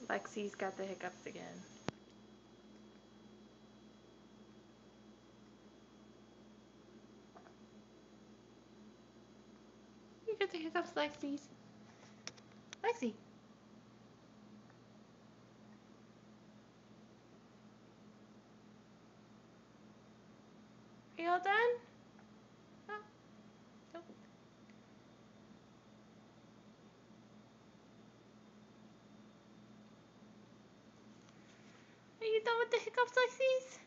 Lexi's got the hiccups again. You got the hiccups, Lexi's. Lexi. Are you all done? Oh. Nope. Are you done with the hiccups, Lexi's?